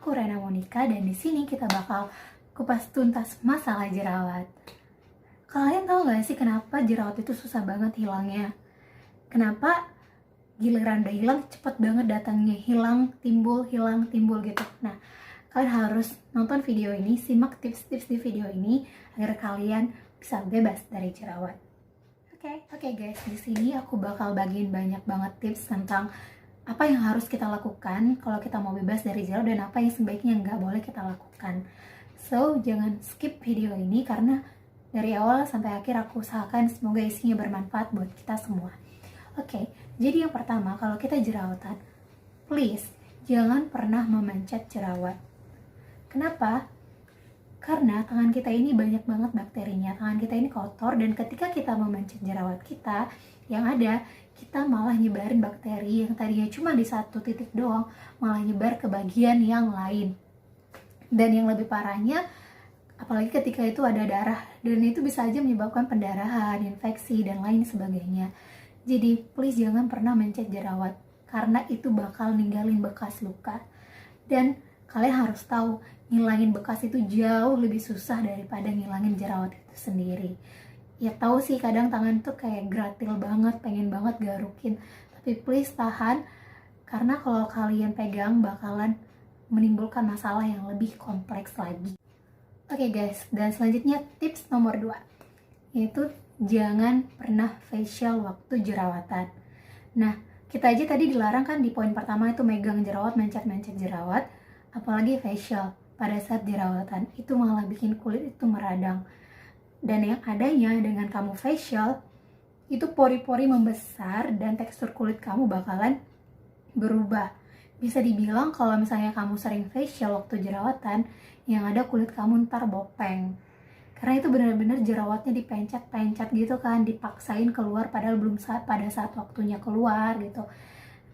aku Rena Monica dan di sini kita bakal kupas tuntas masalah jerawat. Kalian tahu gak sih kenapa jerawat itu susah banget hilangnya? Kenapa giliran udah hilang cepet banget datangnya, hilang timbul gitu. Nah, kalian harus nonton video ini, simak tips-tips di video ini agar kalian bisa bebas dari jerawat. Oke guys, di sini aku bakal bagiin banyak banget tips tentang apa yang harus kita lakukan kalau kita mau bebas dari jerawat dan apa yang sebaiknya nggak boleh kita lakukan. So, jangan skip video ini karena dari awal sampai akhir aku usahakan semoga isinya bermanfaat buat kita semua. Oke, jadi yang pertama, kalau kita jerawatan, please jangan pernah memencet jerawat. Kenapa? Karena tangan kita ini banyak banget bakterinya, tangan kita ini kotor, dan ketika kita memencet jerawat kita, yang ada kita malah nyebarin bakteri yang tadinya cuma di satu titik doang, malah nyebar ke bagian yang lain. Dan yang lebih parahnya, apalagi ketika itu ada darah, dan itu bisa aja menyebabkan pendarahan, infeksi, dan lain sebagainya. Jadi please jangan pernah mencet jerawat, karena itu bakal ninggalin bekas luka. Dan kalian harus tahu, ngilangin bekas itu jauh lebih susah daripada ngilangin jerawat itu sendiri. Ya tahu sih kadang tangan tuh kayak gratil banget, pengen banget garukin, tapi please tahan, karena kalau kalian pegang bakalan menimbulkan masalah yang lebih kompleks lagi. Oke guys, dan selanjutnya tips nomor 2, yaitu jangan pernah facial waktu jerawatan. Nah, kita aja tadi dilarang kan di poin pertama itu megang jerawat, mencet-mencet jerawat, apalagi facial pada saat jerawatan, itu malah bikin kulit itu meradang. Dan yang adanya dengan kamu facial, itu pori-pori membesar dan tekstur kulit kamu bakalan berubah. Bisa dibilang kalau misalnya kamu sering facial waktu jerawatan, yang ada kulit kamu ntar bopeng. Karena itu benar-benar jerawatnya dipencet-pencet gitu kan, dipaksain keluar padahal belum pada saat waktunya keluar gitu.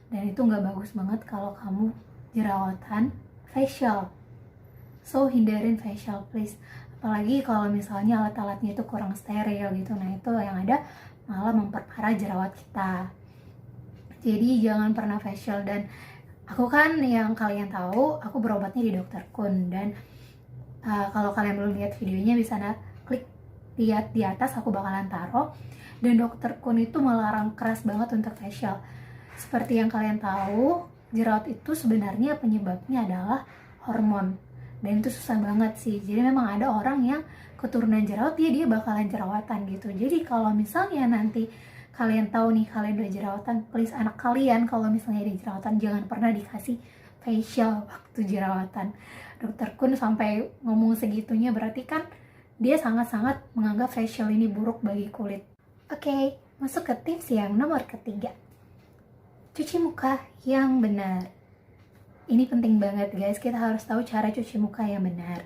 Dan itu nggak bagus banget kalau kamu jerawatan facial. So, hindarin facial please. Apalagi kalau misalnya alat-alatnya itu kurang steril gitu. Nah, itu yang ada malah memperparah jerawat kita. Jadi jangan pernah facial. Dan aku kan yang kalian tahu, aku berobatnya di Dr. Kun. Dan kalau kalian belum lihat videonya bisa klik lihat di atas, aku bakalan taruh. Dan Dr. Kun itu melarang keras banget untuk facial. Seperti yang kalian tahu, jerawat itu sebenarnya penyebabnya adalah hormon. Dan itu susah banget sih. Jadi memang ada orang yang keturunan jerawat, dia bakalan jerawatan gitu. Jadi kalau misalnya nanti kalian tahu nih kalian udah jerawatan, please anak kalian kalau misalnya ada jerawatan jangan pernah dikasih facial waktu jerawatan. Dokter Kun sampai ngomong segitunya, berarti kan dia sangat-sangat menganggap facial ini buruk bagi kulit. Oke, masuk ke tips yang nomor ketiga. Cuci muka yang benar. Ini penting banget guys, kita harus tahu cara cuci muka yang benar.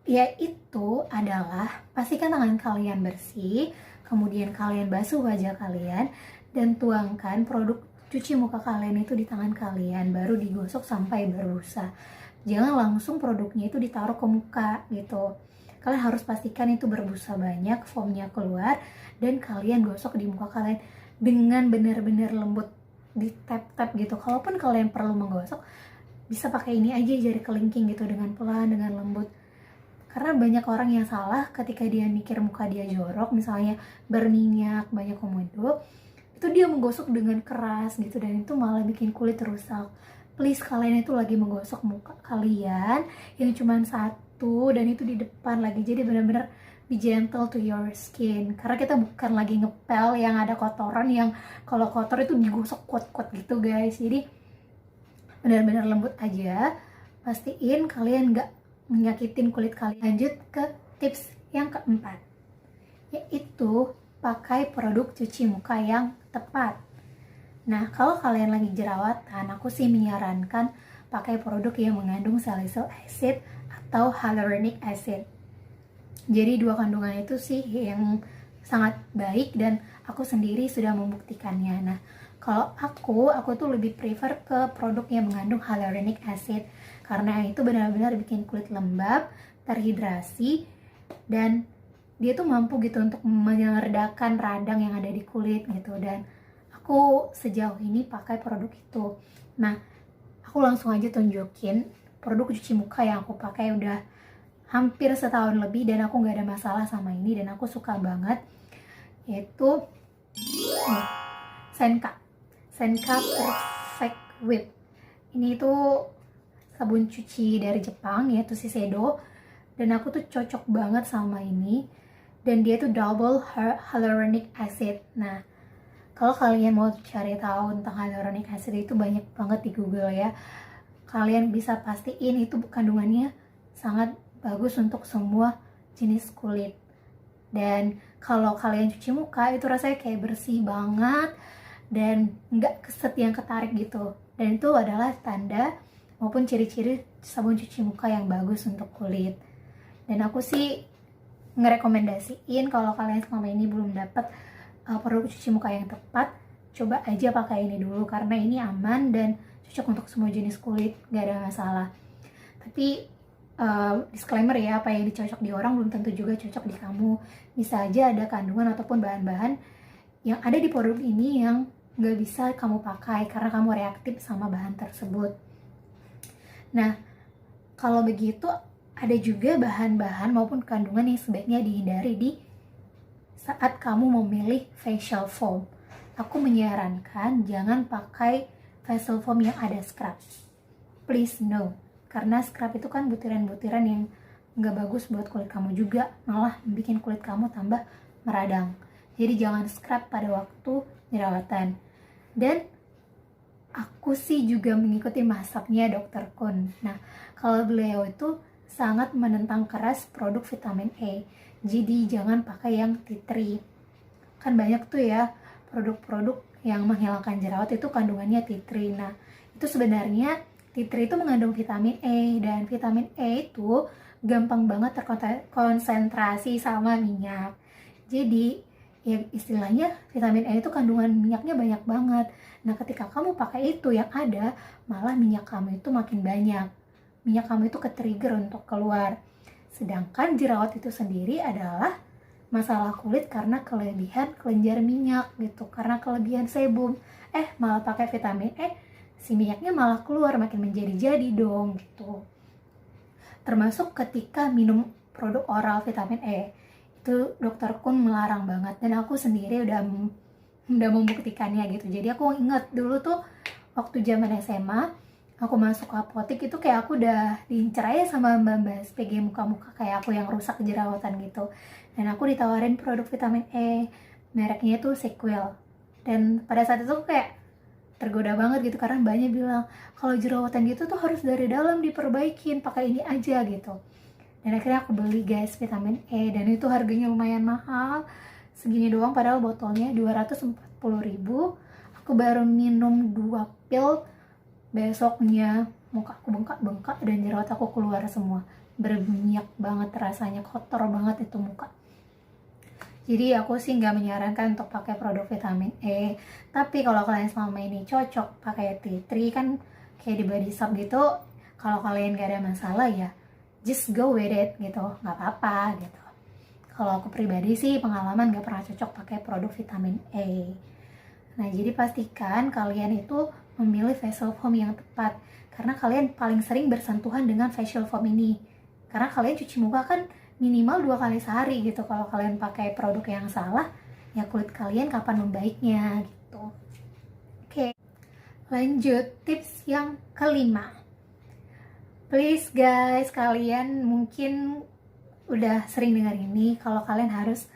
Yaitu adalah pastikan tangan kalian bersih, kemudian kalian basuh wajah kalian, dan tuangkan produk cuci muka kalian itu di tangan kalian, baru digosok sampai berbusa. Jangan langsung produknya itu ditaruh ke muka gitu. Kalian harus pastikan itu berbusa banyak, foamnya keluar, dan kalian gosok di muka kalian dengan benar-benar lembut, di tap-tap gitu. Kalaupun kalian perlu menggosok, bisa pakai ini aja, jari kelingking gitu, dengan pelan, dengan lembut. Karena banyak orang yang salah ketika dia mikir muka dia jorok, misalnya berminyak, banyak komodo, itu dia menggosok dengan keras gitu, dan itu malah bikin kulit rusak. Please kalian itu lagi menggosok muka kalian yang cuma satu, dan itu di depan lagi, jadi benar-benar be gentle to your skin. Karena kita bukan lagi ngepel yang ada kotoran, yang kalau kotor itu digosok kuat-kuat gitu guys. Jadi benar-benar lembut aja. Pastiin kalian nggak menyakitin kulit kalian. Lanjut ke tips yang keempat, yaitu pakai produk cuci muka yang tepat. Nah, kalau kalian lagi jerawatan, aku sih menyarankan pakai produk yang mengandung salicylic acid atau hyaluronic acid. Jadi dua kandungan itu sih yang sangat baik dan aku sendiri sudah membuktikannya. Nah, kalau aku tuh lebih prefer ke produk yang mengandung hyaluronic acid, karena itu benar-benar bikin kulit lembab, terhidrasi, dan dia tuh mampu gitu untuk meredakan radang yang ada di kulit gitu. Dan aku sejauh ini pakai produk itu. Nah, aku langsung aja tunjukin produk cuci muka yang aku pakai udah hampir setahun lebih dan aku nggak ada masalah sama ini dan aku suka banget, yaitu nih, Senka Perfect Whip. Ini tuh sabun cuci dari Jepang, yaitu Shiseido, dan aku tuh cocok banget sama ini, dan dia tuh double hyaluronic acid. Nah, kalau kalian mau cari tahu tentang hyaluronic acid itu banyak banget di Google ya, kalian bisa pastiin itu kandungannya sangat bagus untuk semua jenis kulit. Dan kalau kalian cuci muka itu rasanya kayak bersih banget dan nggak keset yang ketarik gitu. Dan itu adalah tanda maupun ciri-ciri sabun cuci muka yang bagus untuk kulit. Dan aku sih ngerekomendasiin kalau kalian selama ini belum dapat produk cuci muka yang tepat, coba aja pakai ini dulu karena ini aman dan cocok untuk semua jenis kulit, gak ada masalah. Tapi disclaimer ya, apa yang dicocok di orang belum tentu juga cocok di kamu. Bisa aja ada kandungan ataupun bahan-bahan yang ada di produk ini yang nggak bisa kamu pakai karena kamu reaktif sama bahan tersebut. Nah, kalau begitu ada juga bahan-bahan maupun kandungan yang sebaiknya dihindari di saat kamu memilih facial foam. Aku menyarankan jangan pakai facial foam yang ada scrub. Please no, karena scrub itu kan butiran-butiran yang nggak bagus buat kulit kamu juga, malah bikin kulit kamu tambah meradang. Jadi jangan scrub pada waktu jerawatan. Dan aku sih juga mengikuti masaknya Dr. Kun. Nah, kalau beliau itu sangat menentang keras produk vitamin E. Jadi jangan pakai yang tea tree. Kan banyak tuh ya produk-produk yang menghilangkan jerawat itu kandungannya tea tree. Nah, itu sebenarnya tea tree itu mengandung vitamin E dan vitamin E itu gampang banget terkonsentrasi sama minyak. Jadi ya istilahnya vitamin E itu kandungan minyaknya banyak banget. Nah, ketika kamu pakai itu yang ada malah minyak kamu itu makin banyak. Minyak kamu itu ke-trigger untuk keluar. Sedangkan jerawat itu sendiri adalah masalah kulit karena kelebihan kelenjar minyak gitu, karena kelebihan sebum. Malah pakai vitamin E, si minyaknya malah keluar, makin menjadi-jadi dong gitu. Termasuk ketika minum produk oral vitamin E. Itu Dr. Kun melarang banget dan aku sendiri udah membuktikannya gitu. Jadi aku inget dulu tuh waktu zaman SMA aku masuk apotek itu kayak aku udah diincer aja sama mbak-mbak SPG muka-muka kayak aku yang rusak jerawatan gitu, dan aku ditawarin produk vitamin E, mereknya tuh Sequel. Dan pada saat itu kayak tergoda banget gitu karena banyak bilang kalau jerawatan gitu tuh harus dari dalam diperbaikin, pakai ini aja gitu. Dan akhirnya aku beli guys vitamin E, dan itu harganya lumayan mahal, segini doang padahal botolnya 240.000. Aku baru minum 2 pil, besoknya muka aku bengkak-bengkak dan jerawat aku keluar semua, berminyak banget rasanya, kotor banget itu muka. Jadi aku sih nggak menyarankan untuk pakai produk vitamin E. Tapi kalau kalian selama ini cocok pakai tea tree kan kayak di Body Shop gitu, kalau kalian gak ada masalah ya just go with it gitu, nggak apa-apa gitu. Kalau aku pribadi sih pengalaman gak pernah cocok pakai produk vitamin E. Nah, jadi pastikan kalian itu memilih facial foam yang tepat karena kalian paling sering bersentuhan dengan facial foam ini. Karena kalian cuci muka kan minimal 2 kali sehari gitu. Kalau kalian pakai produk yang salah, ya kulit kalian kapan membaiknya gitu. Oke, lanjut tips yang kelima. Please guys, kalian mungkin udah sering dengar ini, kalau kalian harus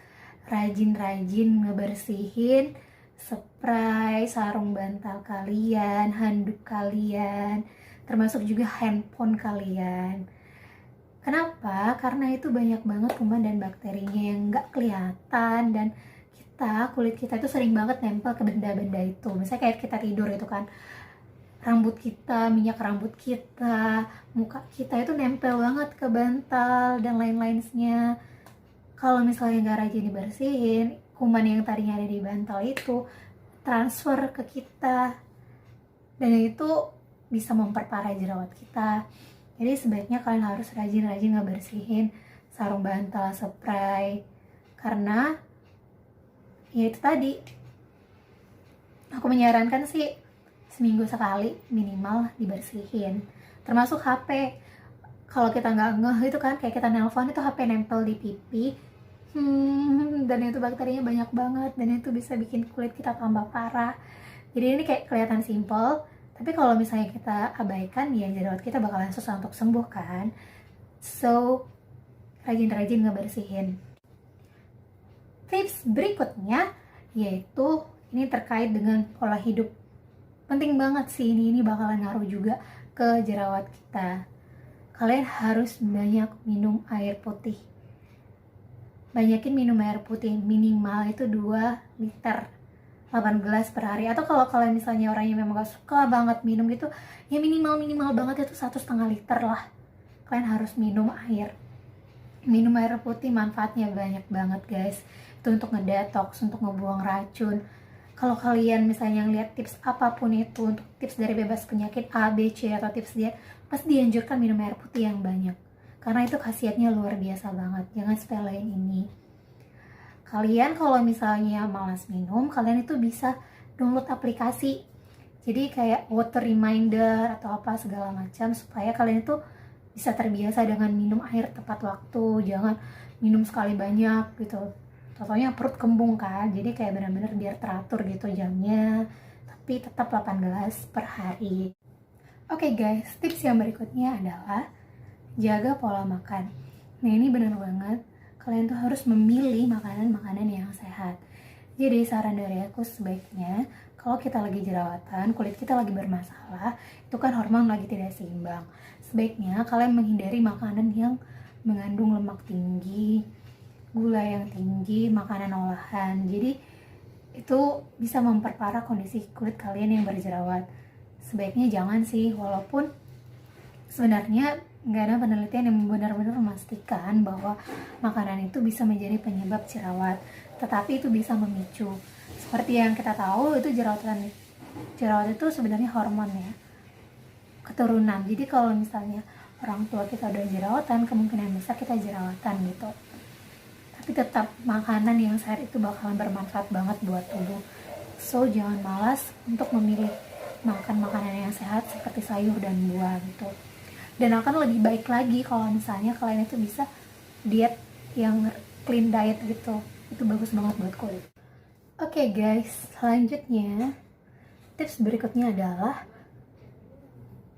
rajin-rajin ngebersihin spray sarung bantal kalian, handuk kalian, termasuk juga handphone kalian. Kenapa? Karena itu banyak banget kuman dan bakterinya yang nggak kelihatan, dan kulit kita itu sering banget nempel ke benda-benda itu. Misalnya kayak kita tidur itu kan, rambut kita, minyak rambut kita, muka kita itu nempel banget ke bantal dan lain-lainnya. Kalau misalnya nggak rajin dibersihin, kuman yang tadinya ada di bantal itu transfer ke kita, dan itu bisa memperparah jerawat kita. Jadi sebaiknya kalian harus rajin-rajin ngebersihin sarung bantal, spray, karena ya itu tadi, aku menyarankan sih seminggu sekali minimal dibersihin. termasuk HP. Kalau kita nggak ngeh itu kan, kayak kita nelpon itu HP nempel di pipi, dan itu bakterinya banyak banget, dan itu bisa bikin kulit kita tambah parah. Jadi ini kayak kelihatan simple, tapi kalau misalnya kita abaikan, ya jerawat kita bakalan susah untuk sembuh kan. So, rajin-rajin ngebersihin. Tips berikutnya yaitu ini terkait dengan pola hidup. Penting banget sih ini bakalan ngaruh juga ke jerawat kita. Kalian harus banyak minum air putih. Banyakin minum air putih, minimal itu 2 liter, 8 gelas per hari. Atau kalau kalian misalnya orangnya memang gak suka banget minum gitu, ya minimal banget itu 1,5 liter lah. Kalian harus minum air. Minum air putih manfaatnya banyak banget guys. Itu untuk ngedetox, untuk ngebuang racun. Kalau kalian misalnya ngeliat tips apapun itu, untuk tips dari bebas penyakit A, B, C, atau tips diet, pasti dianjurkan minum air putih yang banyak. Karena itu khasiatnya luar biasa banget. Jangan sepelein ini. Kalian kalau misalnya malas minum, kalian itu bisa download aplikasi. Jadi kayak water reminder atau apa segala macam, supaya kalian itu bisa terbiasa dengan minum air tepat waktu. Jangan minum sekali banyak gitu. Contohnya perut kembung kan, jadi kayak benar-benar biar teratur gitu jamnya, tapi tetap 8 gelas per hari. Oke guys, tips yang berikutnya adalah jaga pola makan. Nah ini benar banget, kalian tuh harus memilih makanan-makanan yang sehat. Jadi saran dari aku sebaiknya, kalau kita lagi jerawatan, kulit kita lagi bermasalah, itu kan hormon lagi tidak seimbang. Sebaiknya kalian menghindari makanan yang mengandung lemak tinggi, gula yang tinggi, makanan olahan. Jadi itu bisa memperparah kondisi kulit kalian yang berjerawat. Sebaiknya jangan sih, walaupun sebenarnya nggak ada penelitian yang benar-benar memastikan bahwa makanan itu bisa menjadi penyebab jerawat, tetapi itu bisa memicu. Seperti yang kita tahu, itu jerawat itu sebenarnya hormon ya, keturunan. Jadi kalau misalnya orang tua kita udah jerawatan, kemungkinan besar kita jerawatan gitu. Tapi tetap makanan yang sehat itu bakalan bermanfaat banget buat tubuh. So jangan malas untuk memilih makan makanan yang sehat seperti sayur dan buah gitu. Dan akan lebih baik lagi kalau misalnya kalian itu bisa diet yang clean diet gitu. Itu bagus banget buat kulit. Oke guys, selanjutnya tips berikutnya adalah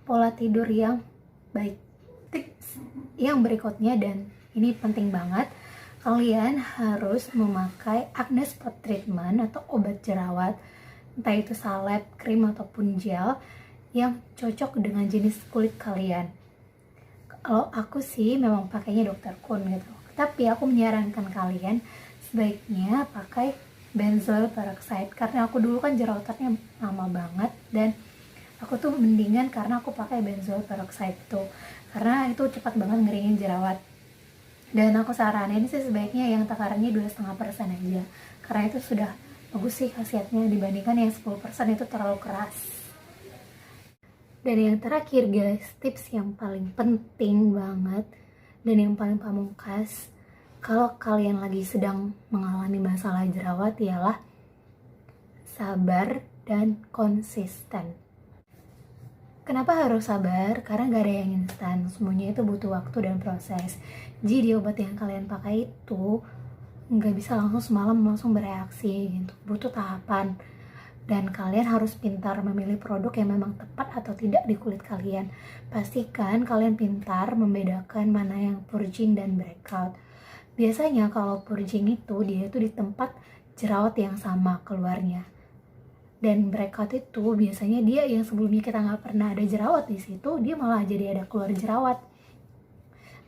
pola tidur yang baik. Tips yang berikutnya, dan ini penting banget, kalian harus memakai acne spot treatment atau obat jerawat, entah itu salep, krim, ataupun gel yang cocok dengan jenis kulit kalian. Kalau aku sih memang pakainya Dr. Kun gitu, tapi aku menyarankan kalian sebaiknya pakai benzoyl peroxide, karena aku dulu kan jerawatannya lama banget, dan aku tuh mendingan karena aku pakai benzoyl peroxide itu, karena itu cepat banget ngeringin jerawat. Dan aku saranin sih sebaiknya yang takarannya 2,5% aja, karena itu sudah bagus sih khasiatnya dibandingkan yang 10% itu terlalu keras. Dan yang terakhir guys, tips yang paling penting banget dan yang paling pamungkas kalau kalian lagi sedang mengalami masalah jerawat ialah sabar dan konsisten. Kenapa harus sabar? Karena gak ada yang instan, semuanya itu butuh waktu dan proses. Jadi obat yang kalian pakai itu nggak bisa langsung semalam langsung bereaksi gitu, butuh tahapan. Dan kalian harus pintar memilih produk yang memang tepat atau tidak di kulit kalian. Pastikan kalian pintar membedakan mana yang purging dan breakout. Biasanya kalau purging itu dia itu di tempat jerawat yang sama keluarnya. Dan breakout itu biasanya dia yang sebelumnya kita nggak pernah ada jerawat di situ, dia malah jadi ada keluar jerawat.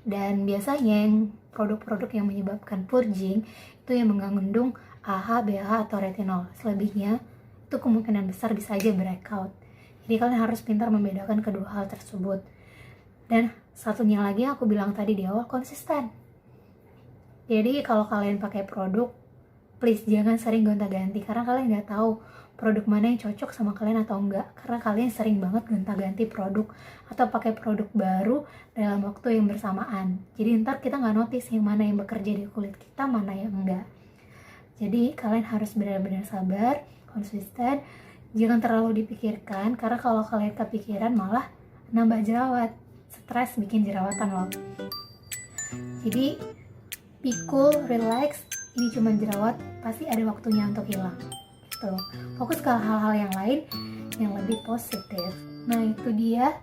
Dan biasanya yang produk-produk yang menyebabkan purging itu yang mengandung AHA, BHA, atau retinol. Selebihnya itu kemungkinan besar bisa aja breakout. Jadi kalian harus pintar membedakan kedua hal tersebut. Dan satunya lagi yang aku bilang tadi di awal, konsisten. Jadi kalau kalian pakai produk, please jangan sering gonta-ganti, karena kalian nggak tahu produk mana yang cocok sama kalian atau enggak, karena kalian sering banget gonta-ganti produk atau pakai produk baru dalam waktu yang bersamaan. Jadi ntar kita nggak notice yang mana yang bekerja di kulit kita, mana yang enggak. Jadi kalian harus benar-benar sabar, konsisten, jangan terlalu dipikirkan, karena kalau kalian kepikiran malah nambah jerawat. Stres bikin jerawatan loh. Jadi be cool, relax, ini cuma jerawat, pasti ada waktunya untuk hilang gitu. Fokus ke hal-hal yang lain yang lebih positif. Nah itu dia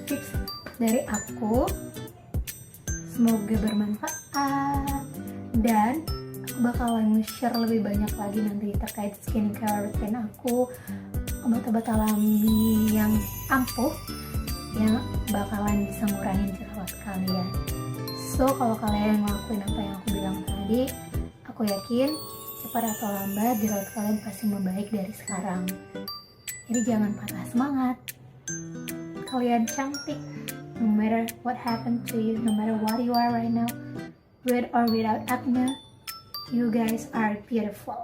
tips dari aku, semoga bermanfaat, dan aku bakalan share lebih banyak lagi nanti terkait skincare routine aku, obat-obat alami yang ampuh yang bakalan bisa ngurangin jerawat kalian. So kalau kalian ngelakuin apa yang aku bilang tadi, aku yakin cepat atau lambat jerawat kalian pasti membaik dari sekarang. Jadi jangan patah semangat. Kalian cantik, no matter what happened to you, no matter what you are right now, with or without acne, you guys are beautiful.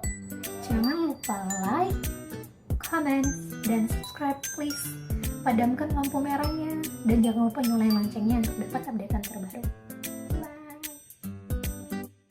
Jangan lupa like, comment, dan subscribe please. Padamkan lampu merahnya dan jangan lupa nyalain loncengnya untuk dapat updatean terbaru.